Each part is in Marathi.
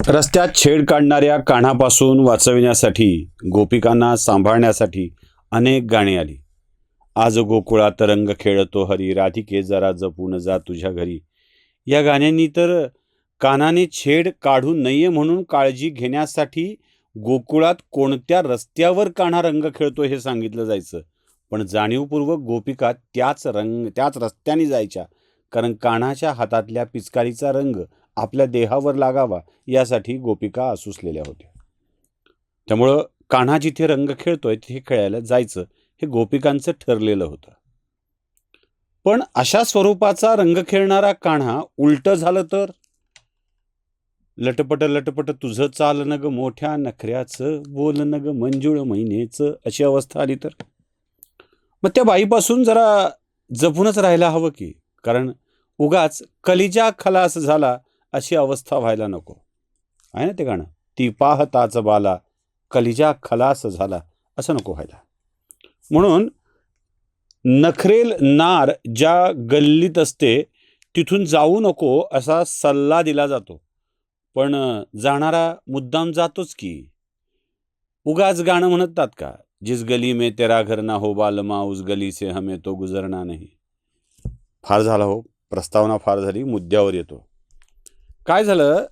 रस्त्यात छेड काढणाऱ्या कान्हापासून वाचविण्यासाठी, गोपिकांना सांभाळण्यासाठी अनेक गाणी आली. आज गोकुळात रंग खेळतो हरी, राधिके जरा जपून जा तुझ्या घरी. या गाण्यांनी तर कान्हाने छेड काढू नये म्हणून काळजी घेण्यासाठी गोकुळात कोणत्या रस्त्यावर कान्हा रंग खेळतो हे सांगितलं जायचं. पण जाणीवपूर्वक गोपिका त्याच रस्त्याने जायच्या, कारण कान्हाच्या हातातल्या पिचकारीचा रंग आपल्या देहावर लागावा यासाठी गोपिका आसुसलेल्या होत्या. त्यामुळं कान्हा जिथे रंग खेळतोय तिथे खेळायला जायचं हे गोपिकांचं ठरलेलं होतं. पण अशा स्वरूपाचा रंग खेळणारा कान्हा उलट झालं तर, लटपट लटपट तुझं चाल न ग मोठ्या नखऱ्याचं, बोल न ग मंजुळ महिनेचं, अशी अवस्था आली तर मग त्या बाईपासून जरा जपूनच राहायला हवं की, कारण उगाच कलिजा खलास झाला अशी अवस्था व्हायला नको. आहे ना ते गाणं, ती पाहताच बाला कलिजा खलास झाला, असं नको व्हायला. म्हणून नखरेल नार ज्या गल्लीत असते तिथून जाऊ नको असा सल्ला दिला जातो. पण जाणारा मुद्दाम जातोच की. उगाच गाणं म्हणतात का, जिस गली में तेरा घर ना हो बालमा उस गली से हमें तो गुजरना नहीं. फार झाला हो, प्रस्तावना फार झाली, मुद्द्यावर येतो. काय झालं,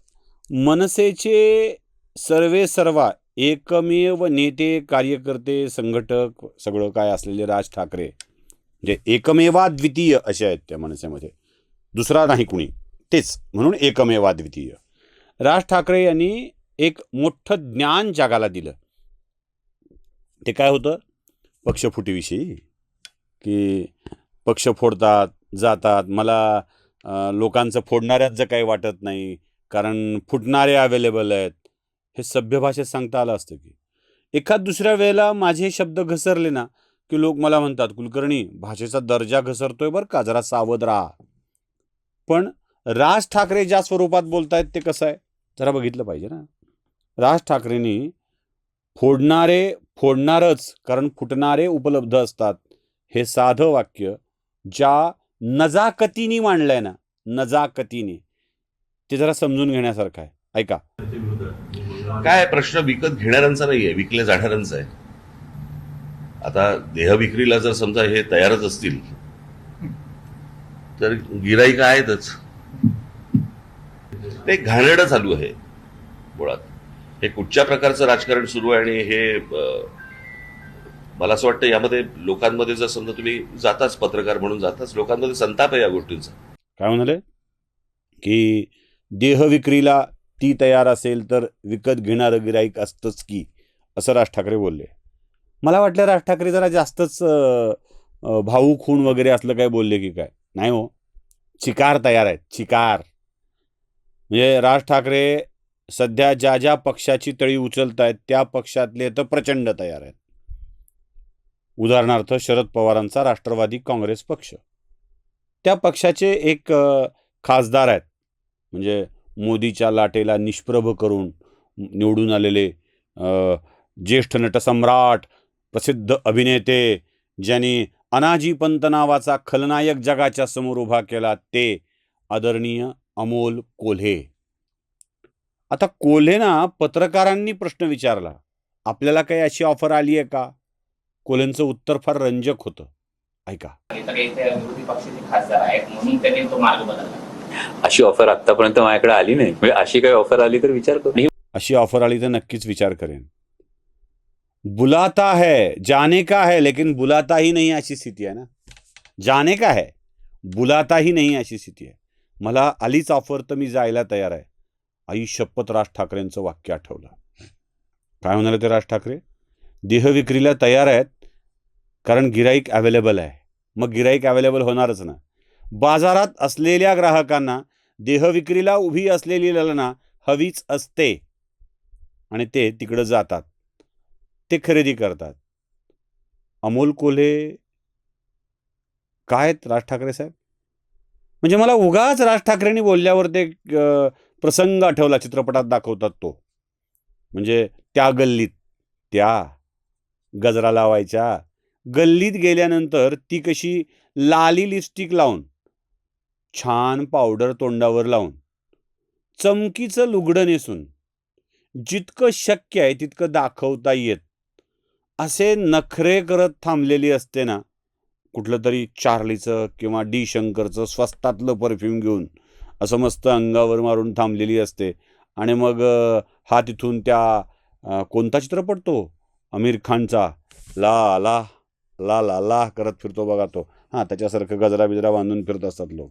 मनसेचे सर्वे सर्वा एकमेव नेते, कार्यकर्ते, संघटक सगळं काय असलेले राज ठाकरे, म्हणजे एकमेवाद्वितीय असे आहेत त्या मनसेमध्ये, दुसरा नाही कुणी, तेच म्हणून एकमेवाद्वितीय. राज ठाकरे यांनी एक मोठं ज्ञान जगाला दिलं. ते काय होतं, पक्षफुटीविषयी, की पक्ष फोडतात जातात. मला लोकांचं फोडणाऱ्याचं काही वाटत नाही, कारण फुटणारे अवेलेबल आहेत. हे सभ्य भाषेत सांगता आलं असतं की. एखाद दुसऱ्या वेळेला माझे शब्द घसरले ना की लोक मला म्हणतात, कुलकर्णी भाषेचा दर्जा घसरतोय बरं का, जरा सावध राहा. पण राज ठाकरे ज्या स्वरूपात बोलतायत ते कसं आहे जरा बघितलं पाहिजे ना. राज ठाकरेंनी फोडणारे फोडणारच, कारण फुटणारे उपलब्ध असतात, हे साधं वाक्य ज्या नजाकतीने मांडलंय ना, नजाकतीने, ते जरा समजून घेण्यासारखं आहे. ऐका. काय प्रश्न विकत घेणाऱ्यांचा नाहीये, विकल्या जाणाऱ्यांचा आहे. आता देह विक्रीला जर समजा हे तयारच असतील तर गिराईक आहेतच. ते घाणेरडं चालू आहे मुळात. हे कुठच्या प्रकारचं राजकारण सुरू आहे, आणि हे मला असं वाटतं यामध्ये लोकांमध्ये जर समजा तुम्ही जाताच, पत्रकार म्हणून जाताच, लोकांमध्ये संताप आहे या गोष्टींचा. काय म्हणाले की देह विक्रीला ती तयार असेल तर विकत घेणारं गिराईक असतंच की, असं राज ठाकरे बोलले. मला वाटलं राज ठाकरे जरा जास्तच भाऊ खून वगैरे असलं काय बोलले की काय. नाही हो, चिकार तयार आहेत, चिकार. म्हणजे राज ठाकरे सध्या ज्या ज्या पक्षाची तळी उचलत आहेत त्या पक्षातले तर प्रचंड तयार आहेत. उदाहरणार्थ शरद पवारांचा राष्ट्रवादी काँग्रेस पक्ष, त्या पक्षाचे एक खासदार आहेत, म्हणजे मोदीच्या लाटेला निष्प्रभ करून निवडून आलेले ज्येष्ठ नटसम्राट, प्रसिद्ध अभिनेते, ज्यांनी अनाजी पंत नावाचा खलनायक जगाच्या समोर उभा केला, ते आदरणीय अमोल कोल्हे. आता कोल्हेंना पत्रकारांनी प्रश्न विचारला, आपल्याला काही अशी ऑफर आली आहे का? कोल्हेंचं उत्तर फार रंजक होतं. ऐका. विरोधी पक्षाचे खासदार आहेत म्हणून त्यांनी तो मार्ग बदलला. अशी ऑफर आतापर्यंत माझ्याकडे आली नाही. म्हणजे अशी काही ऑफर आली तर विचार करू. अशी ऑफर आली तर नक्कीच विचार करेन. बुलाता है, जाने का है, लेकिन बुलाता ही नहीं अशी स्थिती आहे ना. जाने का है, बुलाता ही नहीं अशी स्थिती आहे. मला आलीच ऑफर तर मी जायला तयार आहे. आई शपथ, राज ठाकरेंचं वाक्य आठवलं. काय म्हणाले ते राज ठाकरे? देह विक्रीला तयार आहेत कारण गिराईक अवेलेबल आहे. मग गिराईक अवेलेबल होणारच ना. बाजारात असलेल्या ग्राहकांना देह विक्रीला उभी असलेली ललना हवीच असते आणि ते तिकडं जातात, ते खरेदी करतात. अमोल कोल्हे काय राज ठाकरे साहेब? म्हणजे मला उगाच राज ठाकरेंनी बोलल्यावर ते प्रसंग आठवला, चित्रपटात दाखवतात तो. म्हणजे त्या गल्लीत त्या गजरा लावायच्या, गल्लीत गेल्यानंतर ती कशी लाली लिपस्टिक लावून, छान पावडर तोंडावर लावून, चमकीचं लुगडं नेसून जितकं शक्य आहे तितकं दाखवता येत असे नखरे करत थांबलेली असते ना, कुठलं तरी चार्लीचं किंवा डी शंकरचं स्वस्तातलं परफ्यूम घेऊन असं मस्त अंगावर मारून थांबलेली असते. आणि मग हा तिथून त्या कोणता चित्रपट तो आमिर खानचा ला ला ला ला ला करत फिरतो बघा तो, हां त्याच्यासारखं गजरा बिजरा बांधून फिरत असतात लोक.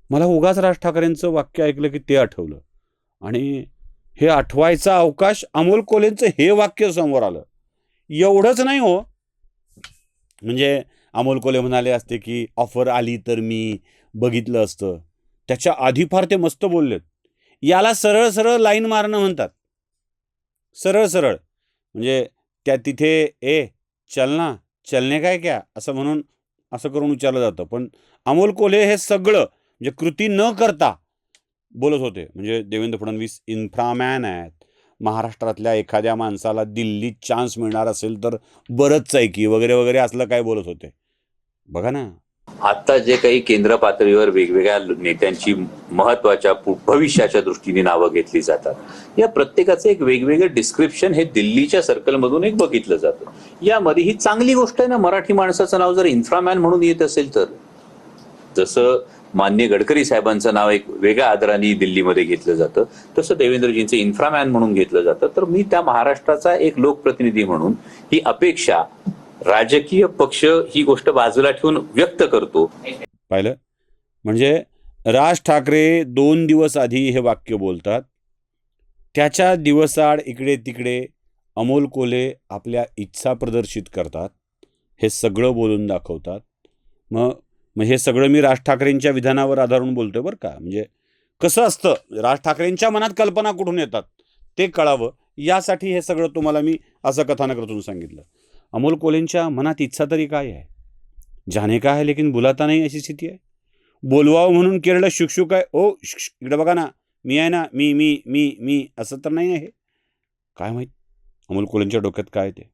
मला उगाच राज ठाकरेंचं वाक्य ऐकलं की ते आठवलं आणि हे आठवायचा अवकाश अमोल कोल्हेंचं हे वाक्य समोर आलं. एवढंच नाही हो, म्हणजे अमोल कोल्हे म्हणाले असते की ऑफर आली तर मी बघितलं असतं. त्याच्या आधी फार ते मस्त बोललेत. याला सरळ सरळ लाईन मारणं म्हणतात. सरळ सरळ म्हणजे त्या तिथे चलना चलने काय क्या असं म्हणून असं करून विचारलं जातं. पण अमोल कोल्हे हे सगळं म्हणजे कृती न करता बोलत होते. म्हणजे देवेंद्र फडणवीस इन्फ्रामॅन आहेत. महाराष्ट्रातल्या एखाद्या माणसाला दिल्लीत चान्स मिळणार असेल तर बरंच आहे की वगैरे वगैरे असलं काय बोलत होते. बघा ना, आता जे काही केंद्र पातळीवर वेगवेगळ्या नेत्यांची महत्वाच्या भविष्याच्या दृष्टीने नावं घेतली जातात, या प्रत्येकाचं एक वेगवेगळं डिस्क्रिप्शन हे दिल्लीच्या सर्कलमधून एक बघितलं जातं. यामध्ये ही चांगली गोष्ट आहे ना, मराठी माणसाचं नाव जर इन्फ्रामॅन म्हणून येत असेल तर. जसं माननीय गडकरी साहेबांचं नाव एक वेगळ्या आदराने दिल्लीमध्ये घेतलं जातं, तसं देवेंद्रजींचं इन्फ्रामॅन म्हणून घेतलं जातं. तर मी त्या महाराष्ट्राचा एक लोकप्रतिनिधी म्हणून ही अपेक्षा राजकीय पक्ष ही गोष्ट बाजूला ठेवून व्यक्त करतो. पाहिलं म्हणजे राज ठाकरे 2 दिवस आधी हे वाक्य बोलतात, त्याच्या दिवसाआड इकडे तिकडे अमोल कोल्हे आपल्या इच्छा प्रदर्शित करतात, हे सगळं बोलून दाखवतात. मग हे सगळं मी राज ठाकरेंच्या विधानावर आधारून बोलतोय बरं का. म्हणजे कसं असतं, राज ठाकरेंच्या मनात कल्पना कुठून येतात ते कळावं यासाठी हे सगळं तुम्हाला मी असं कथानकातून सांगितलं. अमोल कोल्हेंच्या मनात इच्छा तरी काय आहे? जाने का है लेकिन बुलाता नाही अशी स्थिती आहे. बोलवावं म्हणून केरळ शुकशुक आहे. ओ इकडे बघा ना, मी आहे ना, मी मी मी मी असं तर नाही आहे. काय माहीत अमोल कोल्हेंच्या डोक्यात काय ते.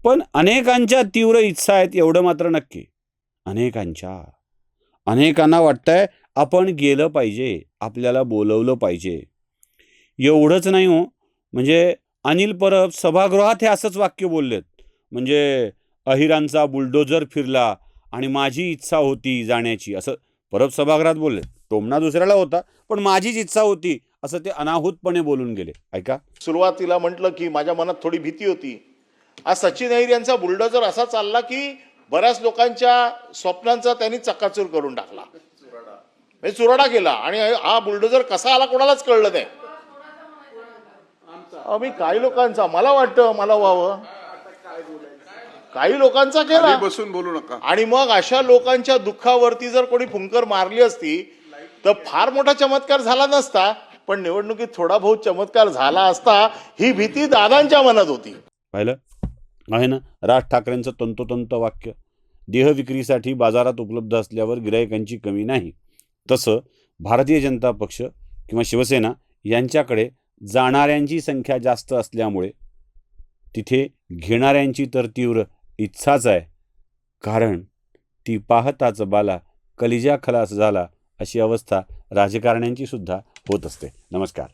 पण अनेकांच्या तीव्र इच्छा आहेत एवढं मात्र नक्की. अनेकांना वाटतंय आपण गेलं पाहिजे, आपल्याला बोलवलं पाहिजे. एवढंच नाही हो, म्हणजे अनिल परब सभागृहात हे असंच वाक्य बोललेत. म्हणजे अहिरांचा बुलडोजर फिरला आणि माझी इच्छा होती जाण्याची असं परब सभागृहात बोलले. टोमणा दुसऱ्याला होता पण माझीच इच्छा होती असं ते अनाहूतपणे बोलून गेले. ऐका, सुरुवातीला म्हटलं की माझ्या मनात थोडी भीती होती. आज सचिन अहिर यांचा बुलडोजर असा चालला की बऱ्याच लोकांच्या स्वप्नांचा त्यांनी चक्काचूर करून टाकला, म्हणजे चुराडा केला. आणि हा बुलडोजर कसा आला कोणालाच कळलं नाही. आम्ही काही लोकांचा, मला वाटतं मला व्हावं, काही लोकांचा केला बसून बोलू नका. आणि मग अशा लोकांच्या दुःखावरती जर कोणी फुंकर मारली असती तर फार मोठा चमत्कार झाला नसता, पण निवडणुकीत थोडा बहुत चमत्कार झाला असता ही भीती दादांच्या मनात होती. पाहिलं आहे ना राज ठाकरेंचं तंतोतंत वाक्य. देह विक्रीसाठी बाजारात उपलब्ध असल्यावर गिरायकांची कमी नाही. तसं भारतीय जनता पक्ष किंवा शिवसेना यांच्याकडे जाणाऱ्यांची संख्या जास्त असल्यामुळे तिथे घेणाऱ्यांची तर तीव्र इच्छाच आहे. कारण ती पाहताच बाला कलिजा खलास झाला अशी अवस्था राजकारण्यांची सुद्धा होत असते. नमस्कार.